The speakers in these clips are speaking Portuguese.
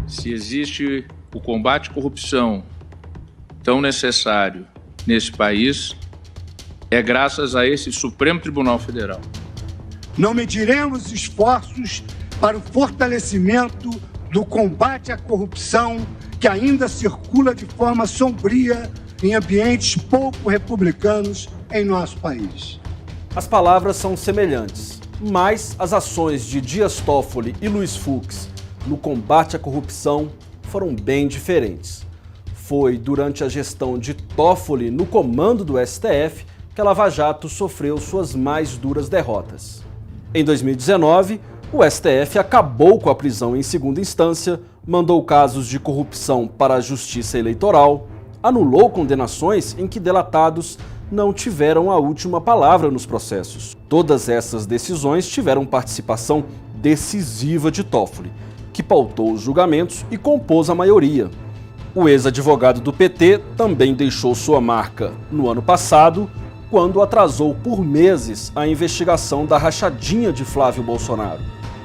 Se existe o combate à corrupção tão necessário nesse país, é graças a esse Supremo Tribunal Federal. Não mediremos esforços para o fortalecimento do combate à corrupção que ainda circula de forma sombria em ambientes pouco republicanos em nosso país. As palavras são semelhantes, mas as ações de Dias Toffoli e Luiz Fux no combate à corrupção foram bem diferentes. Foi durante a gestão de Toffoli no comando do STF que a Lava Jato sofreu suas mais duras derrotas. Em 2019, o STF acabou com a prisão em segunda instância, mandou casos de corrupção para a Justiça Eleitoral, anulou condenações em que delatados não tiveram a última palavra nos processos. Todas essas decisões tiveram participação decisiva de Toffoli, que pautou os julgamentos e compôs a maioria. O ex-advogado do PT também deixou sua marca no ano passado, quando atrasou por meses a investigação da rachadinha de Flávio Bolsonaro,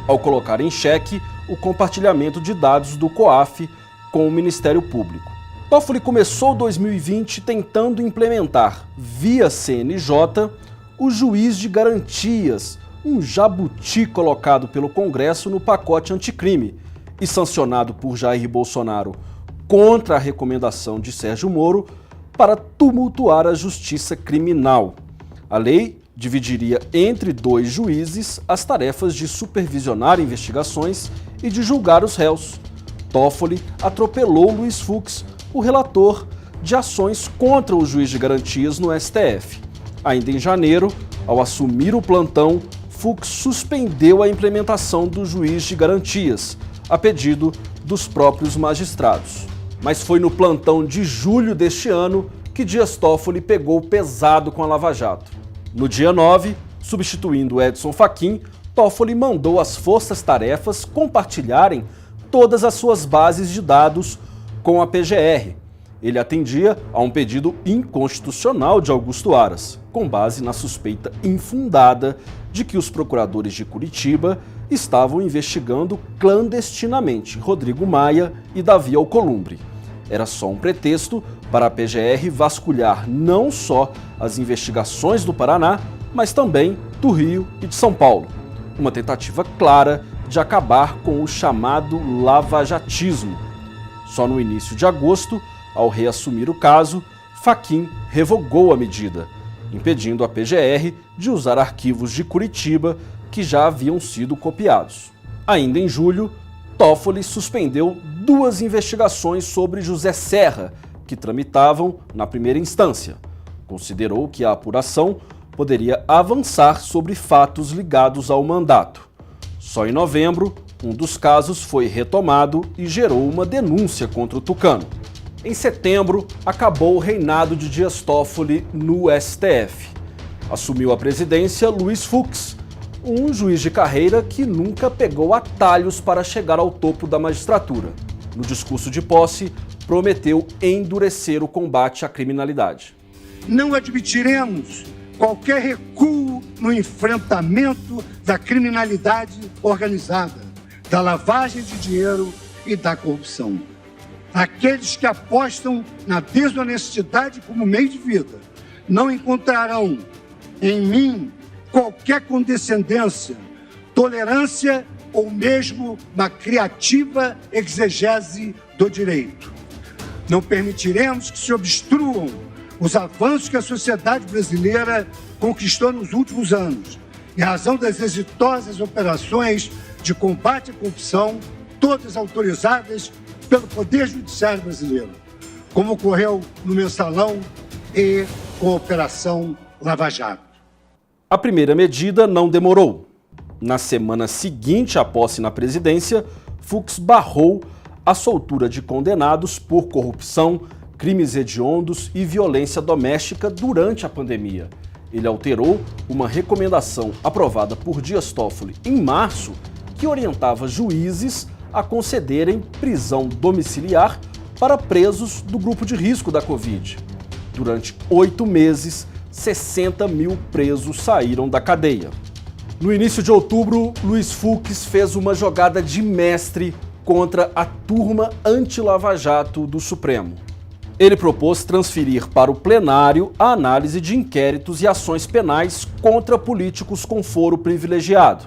ao colocar em xeque o compartilhamento de dados do COAF com o Ministério Público. Toffoli começou 2020 tentando implementar, via CNJ, o juiz de garantias, um jabuti colocado pelo Congresso no pacote anticrime e sancionado por Jair Bolsonaro contra a recomendação de Sérgio Moro para tumultuar a justiça criminal. A lei dividiria entre 2 juízes as tarefas de supervisionar investigações e de julgar os réus. Toffoli atropelou Luiz Fux, o relator de ações contra o juiz de garantias no STF. Ainda em janeiro, ao assumir o plantão, Fux suspendeu a implementação do juiz de garantias, a pedido dos próprios magistrados. Mas foi no plantão de julho deste ano que Dias Toffoli pegou pesado com a Lava Jato. No dia 9, substituindo Edson Fachin, Toffoli mandou as forças-tarefas compartilharem todas as suas bases de dados com a PGR. Ele atendia a um pedido inconstitucional de Augusto Aras, com base na suspeita infundada de que os procuradores de Curitiba estavam investigando clandestinamente Rodrigo Maia e Davi Alcolumbre. Era só um pretexto para a PGR vasculhar não só as investigações do Paraná, mas também do Rio e de São Paulo. Uma tentativa clara de acabar com o chamado lavajatismo. Só no início de agosto, ao reassumir o caso, Fachin revogou a medida, impedindo a PGR de usar arquivos de Curitiba que já haviam sido copiados. Ainda em julho, Toffoli suspendeu 2 investigações sobre José Serra, que tramitavam na primeira instância. Considerou que a apuração poderia avançar sobre fatos ligados ao mandato. Só em novembro, um dos casos foi retomado e gerou uma denúncia contra o tucano. Em setembro, acabou o reinado de Dias Toffoli no STF. Assumiu a presidência Luiz Fux, um juiz de carreira que nunca pegou atalhos para chegar ao topo da magistratura. No discurso de posse, prometeu endurecer o combate à criminalidade. Não admitiremos qualquer recuo no enfrentamento da criminalidade organizada, da lavagem de dinheiro e da corrupção. Aqueles que apostam na desonestidade como meio de vida não encontrarão em mim qualquer condescendência, tolerância ou mesmo uma criativa exegese do direito. Não permitiremos que se obstruam os avanços que a sociedade brasileira conquistou nos últimos anos, em razão das exitosas operações de combate à corrupção, todas autorizadas pelo Poder Judiciário brasileiro, como ocorreu no Mensalão e com a Operação Lava Jato. A primeira medida não demorou. Na semana seguinte à posse na presidência, Fux barrou a soltura de condenados por corrupção, crimes hediondos e violência doméstica durante a pandemia. Ele alterou uma recomendação aprovada por Dias Toffoli em março, que orientava juízes a concederem prisão domiciliar para presos do grupo de risco da Covid. Durante 8 meses, 60 mil presos saíram da cadeia. No início de outubro, Luiz Fux fez uma jogada de mestre contra a turma anti-Lava Jato do Supremo. Ele propôs transferir para o plenário a análise de inquéritos e ações penais contra políticos com foro privilegiado.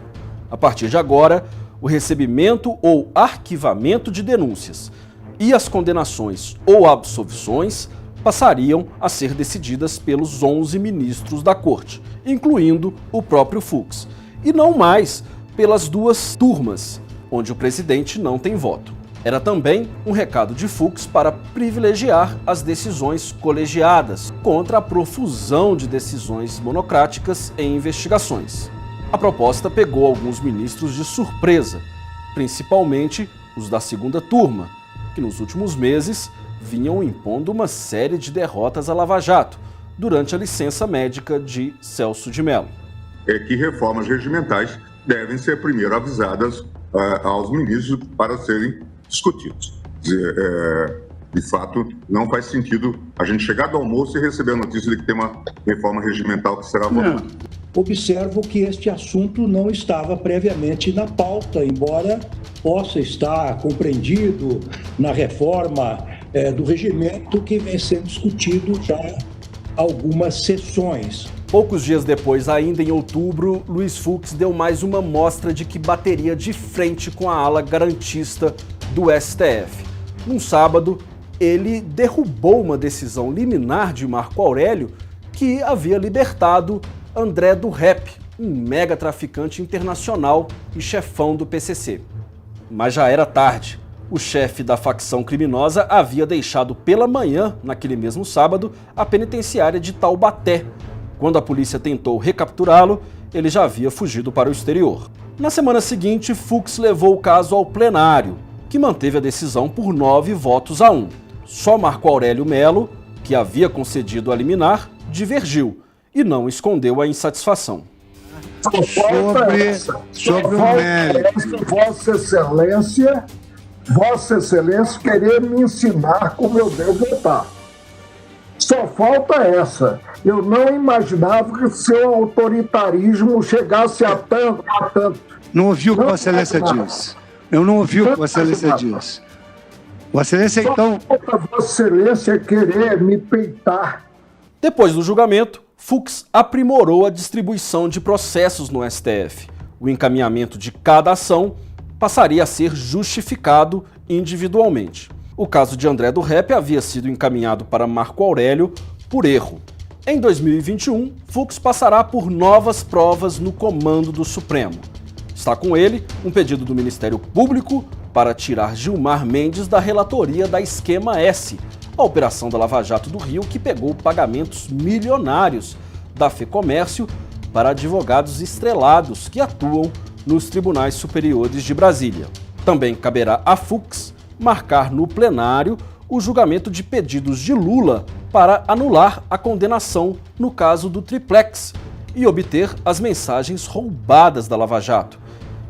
A partir de agora, o recebimento ou arquivamento de denúncias e as condenações ou absolvições passariam a ser decididas pelos 11 ministros da Corte, incluindo o próprio Fux, e não mais pelas duas turmas, onde o presidente não tem voto. Era também um recado de Fux para privilegiar as decisões colegiadas contra a profusão de decisões monocráticas em investigações. A proposta pegou alguns ministros de surpresa, principalmente os da segunda turma, que nos últimos meses vinham impondo uma série de derrotas à Lava Jato durante a licença médica de Celso de Mello. É que reformas regimentais devem ser primeiro avisadas aos ministros para serem discutidos. De fato, não faz sentido a gente chegar do almoço e receber a notícia de que tem uma reforma regimental que será votada. Observo que este assunto não estava previamente na pauta, embora possa estar compreendido na reforma do regimento que vem sendo discutido já algumas sessões. Poucos dias depois, ainda em outubro, Luiz Fux deu mais uma mostra de que bateria de frente com a ala garantista do STF. Num sábado, ele derrubou uma decisão liminar de Marco Aurélio que havia libertado André do Rep, um mega traficante internacional e chefão do PCC. Mas já era tarde. O chefe da facção criminosa havia deixado pela manhã, naquele mesmo sábado, a penitenciária de Taubaté. Quando a polícia tentou recapturá-lo, ele já havia fugido para o exterior. Na semana seguinte, Fux levou o caso ao plenário, que manteve a decisão por 9-1. Só Marco Aurélio Mello, que havia concedido a liminar, divergiu e não escondeu a insatisfação. Sobre o mérito. Vossa Excelência querer me ensinar como eu devo votar. Só falta essa. Eu não imaginava que seu autoritarismo chegasse a tanto. Não ouvi o que Vossa Excelência disse. Eu não ouvi o que Vossa Excelência disse. Vossa Excelência, então... Só falta Vossa Excelência querer me peitar. Depois do julgamento, Fux aprimorou a distribuição de processos no STF. O encaminhamento de cada ação passaria a ser justificado individualmente. O caso de André do Rep havia sido encaminhado para Marco Aurélio por erro. Em 2021, Fux passará por novas provas no comando do Supremo. Está com ele um pedido do Ministério Público para tirar Gilmar Mendes da relatoria da Esquema S, a operação da Lava Jato do Rio que pegou pagamentos milionários da FEComércio para advogados estrelados que atuam nos tribunais superiores de Brasília. Também caberá a Fux marcar no plenário o julgamento de pedidos de Lula para anular a condenação no caso do Triplex e obter as mensagens roubadas da Lava Jato.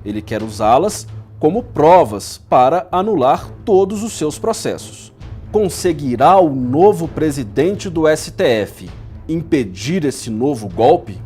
Ele quer usá-las como provas para anular todos os seus processos. Conseguirá o novo presidente do STF impedir esse novo golpe?